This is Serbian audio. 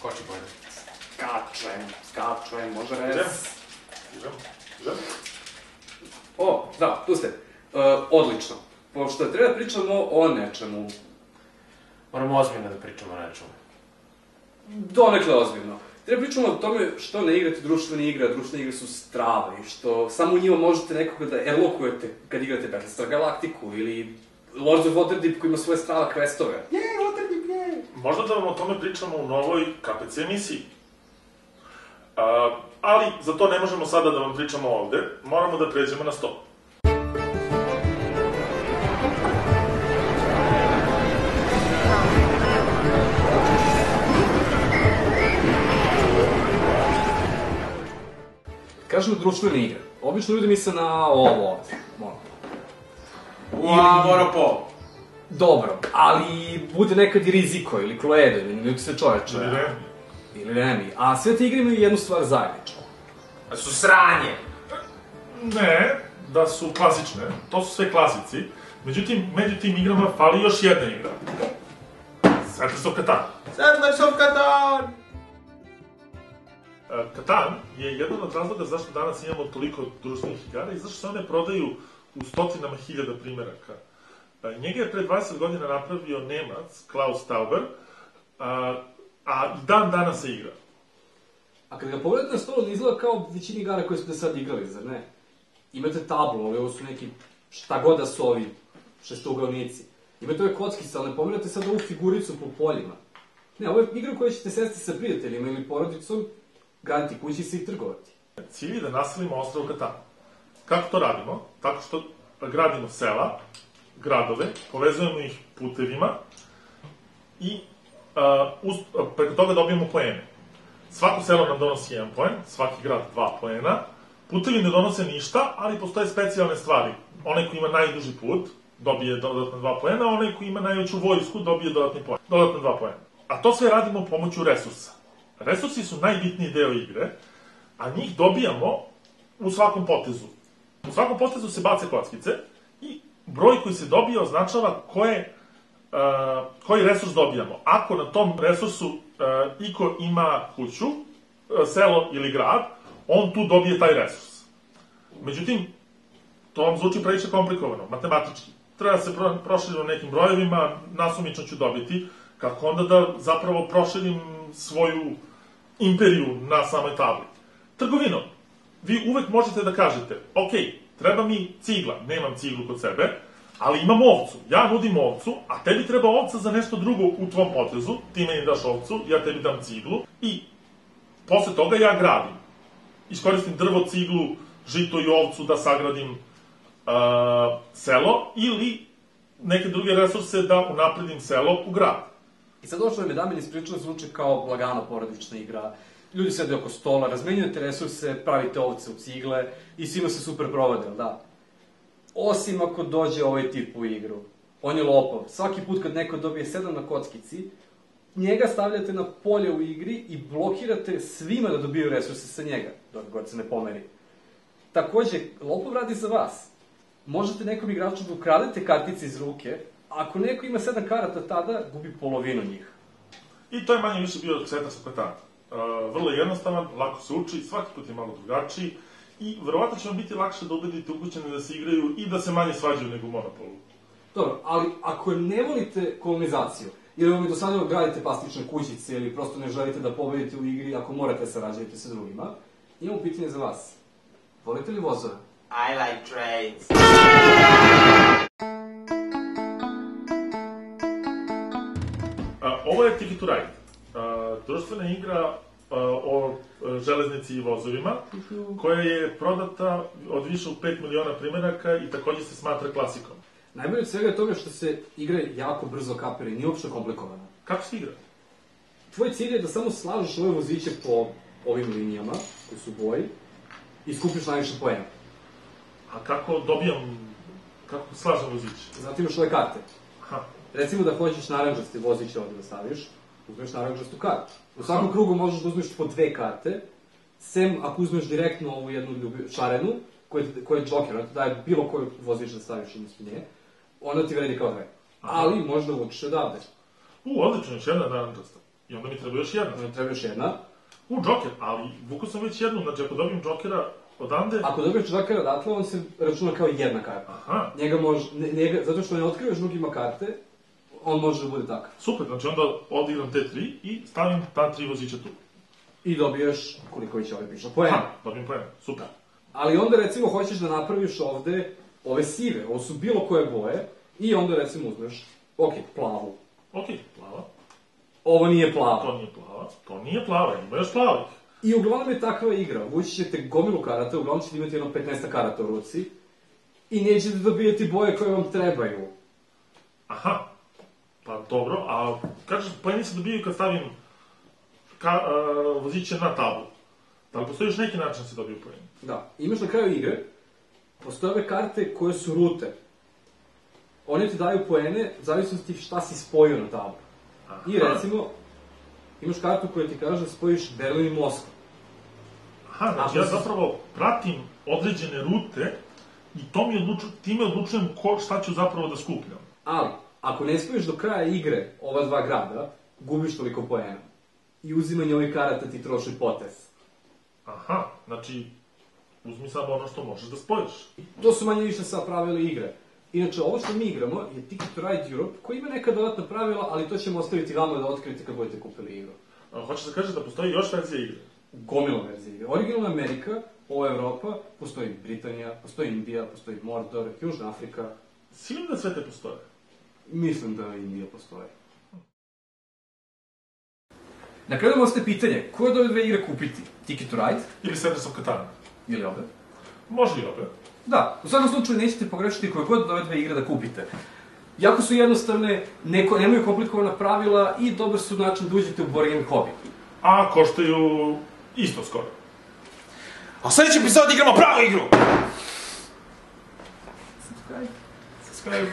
Skoči pojedin. Skačem, može res. Idem. O, da, tu ste. Odlično. Pošto treba pričamo o nečemu. Moramo ozbiljno da pričamo o nečemu. Donekle ozbiljno. Treba pričamo o tome što ne igrate društvene igre su strava i što samo u njima možete nekoga da elokujete kad igrate Battlestar Galactiku ili Lords of Waterdeep koji ima svoje strava questove. Waterdeep, Možda da vam o tome pričamo u novoj KPC emisiji. Ali za to ne možemo sada da vam pričamo ovde, moramo da pređemo na sto. Kažemo društvene igre. Obično ljudi misle na ovo ovde. Monopoly. Dobro, ali bude nekad i Riziko, ili Cluedo, ili Ljudi se čoveče. Ili Remi. A sve te igre imaju jednu stvar zajedničku. Da su sranje. Ne, da su klasične. To su sve klasici. Međutim, među tim igrama fali još jedna igra. Settlers of Catan. Settlers of Catan! Catan je jedan od razloga zašto danas imamo toliko društvenih igara i zašto se one prodaju u stotinama hiljada primeraka. Njega je pre 20 godina napravio Nemac, Klaus Tauber, a i dan danas se igra. A kad ga pogledate na stolu, ne izgleda kao većini igara koje ste sad igrali, zar ne? Imate tablu, ovo su neki šta god da su ovi šestougaonici. Imate ove kockice, ali ne pomerate sad ovu figuricu po poljima. Ne, ovo je igra koju ćete sesti sa prijateljima ili porodicom, graditi kući se i trgovati. Cilj je da naselimo ostrvo Catan. Kako to radimo? Tako što gradimo sela, gradove, povezujemo ih putevima i preko toga dobijemo poene. Svako selo nam donosi 1 poen, svaki grad 2 poena. Putevi ne donose ništa, ali postoje specijalne stvari. Onaj koji ima najduži put dobije dodatno 2 poena, a onaj koji ima najveću vojsku dobije dodatno 2 poena. A to sve radimo pomoću resursa. Resursi su najbitniji deo igre, a njih dobijamo u svakom potezu. U svakom potezu se bace kockice i broj koji se dobije označava koji resurs dobijamo. Ako na tom resursu iko ima kuću, selo ili grad, on tu dobije taj resurs. Međutim, to vam zvuči previše komplikovano, matematički. Treba se proširiti nekim brojevima, nasumično ću dobiti, kako onda da zapravo proširim svoju imperiju na samoj tabli. Trgovinom. Vi uvek možete da kažete, ok, treba mi cigla, nemam ciglu kod sebe, ali imam ovcu. Ja nudim ovcu, a tebi treba ovca za nešto drugo u tvom potezu, ti meni daš ovcu, ja tebi dam ciglu i posle toga ja gradim. Iskoristim drvo, ciglu, žito i ovcu da sagradim selo ili neke druge resurse da unapredim selo u grad. I sad ovo što vam je Damjan ispričao zvuči kao lagana porodična igra. Ljudi sede oko stola, razmenjujete resurse, pravite ovce u cigle i svima se super provode, da? Osim ako dođe ovaj tip u igru. On je lopov. Svaki put kad neko dobije 7 na kockici, njega stavljate na polje u igri i blokirate svima da dobiju resurse sa njega, dok god se ne pomeri. Takođe, lopov radi za vas. Možete nekom igraču da ukradete kartice iz ruke, ako neko ima 7 karata tada, gubi polovinu njih. I to je manje više bio Settlers of Catan. Vrlo jednostavan, lako se uči, svaki put je malo drugačiji i verovatno će vam biti lakše da ubedite ukućene da se igraju i da se manje svađaju nego u Monopolu. Dobro, ali ako ne volite kolonizaciju, ili vam je do sada gradite plastične kućice ili prosto ne želite da pobedite u igri ako morate sarađujete sa drugima, imamo pitanje za vas. Volite li vozove? I like trains. Ovo je Ticket to Ride. Društvena igra o železnici i vozovima, koja je prodata od više od 5 miliona primeraka i takođe se smatra klasikom. Najbolje od svega je toga što se igra jako brzo kapira i nije uopšte komplikovana. Kako se igra? Tvoj cilj je da samo slažeš ove voziće po ovim linijama, koji su boji, i skupiš najviše poena. A kako kako slažem voziće? Zato imaš ove karte. Aha. Recimo da hoćeš naranđasti voziće ovde da staviš, uzmeš naranđastu kartu. U svakom krugu možeš da uzmeš po 2 karte, sem ako uzmeš direktno ovu jednu šarenu, koja je džoker, ona ti daje bilo koju vozić da staviš umesto nje, onda ti vredi kao 2. Ali možda vučeš odavde. Odlično, još jedna naranđasta. I onda mi treba još jedna. Treba još jedna. Džoker, ali vuku sam već jednu, znači ako dobijem džokera odande... Ako dobiješ džokera odatle, on se računa kao jedna karta. Aha. Zato što ne otkrivaš drugima karte, on može da bude takav. Super, znači onda odigram te 3 i stavim ta 3 vozića tu. I dobiješ, koliko već ovaj piše, poena. Dobijem poena, super. Ali onda recimo hoćeš da napraviš ovde ove sive, ovo su bilo koje boje, i onda recimo uzmeš, plavu. Plava. Ovo nije plava. To nije plava, ima još plavih. I uglavnom je takva igra, vući ćete gomilu karata, uglavnom ćete imati jedno 15 karata u ruci, i nećete dobijati boje koje vam trebaju. Aha, pa dobro, a kažeš, poeni se dobijaju kad stavim voziće na tablu. Da li postoji još neki način da se dobiju poeni? Da, imaš na kraju igre, postoje ove karte koje su rute. One ti daju poene, zavisnosti šta si spojio na tablu. I recimo, imaš kartu koja ti kaže da spojiš Berlin i Moskvu. Aha, znači ja zapravo pratim određene rute i time odlučujem šta ću zapravo da skupljam. Ali, ako ne spojiš do kraja igre ova dva grada, gubiš toliko poena. I uzimanje ovih karata ti troši potez. Aha, znači, uzmi samo ono što možeš da spojiš. To su manje više sva pravila igre. Inače, ovo što mi igramo je Ticket to Ride Europe, koji ima neka dodatna pravila, ali to ćemo ostaviti vama da otkrijete kad budete kupili igru. Hoćeš da kažeš da postoji još verzija igre? Gomila verzija igre. Originalna Amerika, ovo je Evropa, postoji Britanija, postoji Indija, postoji Mordor, Južna Afrika. Siguran da sve te postoje? Mislim da Indija postoji. Na kraju nam ostaje pitanje, koje od ove dve igre kupiti? Ticket to Ride? Ili Settlers of Catan? Ili obe? Može i obe. Da, u svakom slučaju nećete pogrešiti koje god od ove dve igre da kupite. Jako su jednostavne, nemaju komplikovana pravila i dobar su način da uđete u board game hobby. A koštaju isto skoro. A u sljedećem epizodu igramo pravu igru! Subscribe. Subscribe.